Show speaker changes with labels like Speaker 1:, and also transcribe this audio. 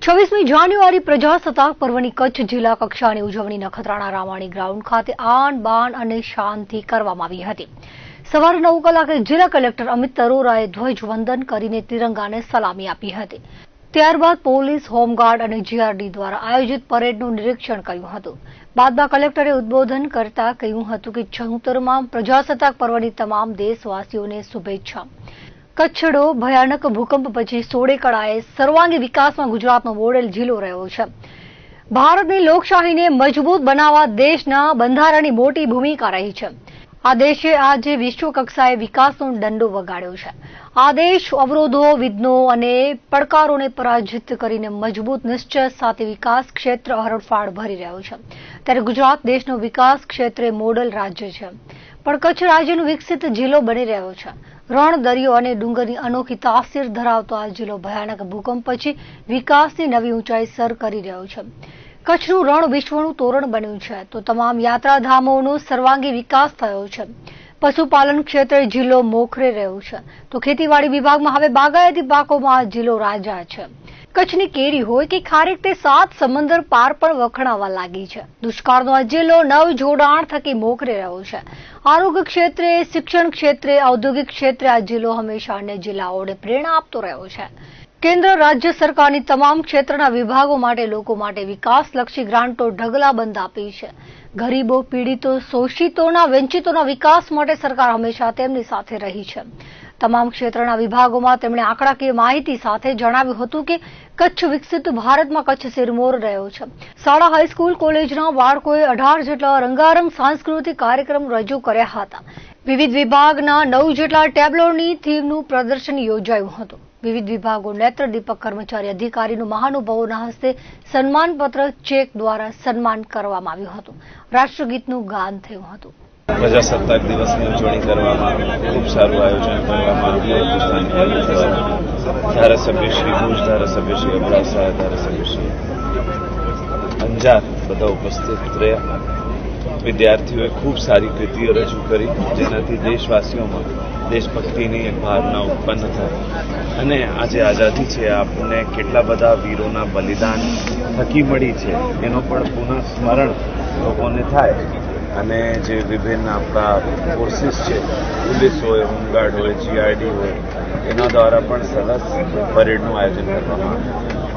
Speaker 1: 26મી જાન્યુઆરી પ્રજાસત્તાક પર્વની કચ્છ જિલ્લા કક્ષાની ઉજવણી નખત્રાણા રામાણી ગ્રાઉન્ડ ખાતે આન બાન અને શાનથી કરવામાં આવી હતી। સવારે 9 કલાકે જિલ્લા કલેક્ટર અમિત અરોરાએ ધ્વજવંદન કરીને તિરંગાને સલામી આપી હતી। ત્યારબાદ પોલીસ, હોમગાર્ડ અને જીઆરડી દ્વારા આયોજિત પરેડનું નિરીક્ષણ કર્યું હતું। બાદમાં કલેક્ટરે ઉદ્બોધન કરતા કહ્યું હતું કે 76મા પ્રજાસત્તાક પર્વની તમામ દેશવાસીઓને શુભેચ્છા। કચ્છડો ભયાનક ભૂકંપ પછી સોળે કળાએ સર્વાંગી વિકાસમાં ગુજરાતનો મોડેલ જિલ્લો રહ્યો છે। ભારતની લોકશાહીને મજબૂત બનાવવા દેશના બંધારણની મોટી ભૂમિકા રહી છે। આ દેશે આજે વિશ્વ કક્ષાએ વિકાસનો ડંડો વગાડ્યો છે। આ દેશ અવરોધો, વિઘ્નો અને પડકારોને પરાજિત કરીને મજબૂત નિશ્ચય સાથે વિકાસ ક્ષેત્ર હરણફાળ ભરી રહ્યો છે। ત્યારે ગુજરાત દેશનો વિકાસ ક્ષેત્રે મોડલ રાજ્ય છે, પણ કચ્છ રાજ્યનો વિકસિત જિલ્લો બની રહ્યો છે। રણ, દરિયો અને ડુંગરની અનોખી તાસીર ધરાવતો આ જિલ્લો ભયાનક ભૂકંપ પછી વિકાસની નવી ઊંચાઈ સર કરી રહ્યો છે। કચ્છનું રણ વિશ્વનું તોરણ બન્યું છે, તો તમામ યાત્રાધામોનો સર્વાંગી વિકાસ થયો છે। પશુપાલન ક્ષેત્રે જિલ્લો મોખરે રહ્યો છે, તો ખેતીવાડી વિભાગમાં હવે બાગાયતી પાકોમાં આ જિલ્લો રાજા છે। કચ્છની કેરી હોય કે ખારેક, તે 7 સમંદર પાર પણ વખણાવા લાગી છે। દુષ્કાળનો આ જિલ્લો નવ જોડાણ થકી મોખરે રહ્યો છે। આરોગ્ય ક્ષેત્રે, શિક્ષણ ક્ષેત્રે, ઔદ્યોગિક ક્ષેત્રે આ જિલ્લો હંમેશા અન્ય જિલ્લાઓને પ્રેરણા આપતો રહ્યો છે। કેન્દ્ર, રાજ્ય સરકારની તમામ ક્ષેત્રના વિભાગો માટે લોકો માટે વિકાસલક્ષી ગ્રાન્ટો ઢગલાબંધ આપી છે। ગરીબો, પીડિતો, શોષિતોના, વંચિતોના વિકાસ માટે સરકાર હંમેશા તેમની સાથે રહી છે। તમામ ક્ષેત્રના વિભાગોમાં તેમણે આંકડાકીય માહિતી સાથે જણાવ્યું હતું કે કચ્છ વિકસિત ભારતમાં કચ્છ સિરમોર રહ્યો છે। શાળા, હાઈસ્કૂલ, કોલેજના બાળકોએ 18 જેટલા રંગારંગ સાંસ્કૃતિક કાર્યક્રમ રજૂ કર્યા હતા। વિવિધ વિભાગના 9 જેટલા ટેબ્લોની થીમનું પ્રદર્શન યોજાયું હતું। વિવિધ વિભાગો નેત્ર દીપક કર્મચારી અધિકારીનું મહાનુભાવોના હસ્તે સન્માનપત્ર, ચેક દ્વારા સન્માન કરવામાં આવ્યું હતું। રાષ્ટ્રગીતનું ગાન થયું હતું।
Speaker 2: પ્રજાસત્તાક દિવસની ઉજવણી કરવામાં ખૂબ સારું આયોજન કરવામાં આવ્યું હતું। ધારાસભ્ય શ્રી ભુજ, ધારાસભ્ય શ્રી અબડાસા, ધારાસભ્ય શ્રી અંજાર બધા ઉપસ્થિત રહ્યા। વિદ્યાર્થીઓએ ખૂબ સારી કૃતિઓ રજૂ કરી, જેનાથી દેશવાસીઓમાં દેશભક્તિની એક ભાવના ઉત્પન્ન થાય અને આજે આઝાદી છે, આપણને કેટલા બધા વીરોના બલિદાન થકી મળી છે એનો પણ પુનઃ સ્મરણ લોકોને થાય અને જે વિભિન્ન આપણા ફોર્સિસ છે, પોલીસ હોય, હોમગાર્ડ હોય, જીઆરડી હોય, એના દ્વારા પણ સરસ પરેડનું આયોજન કરવામાં આવ્યું।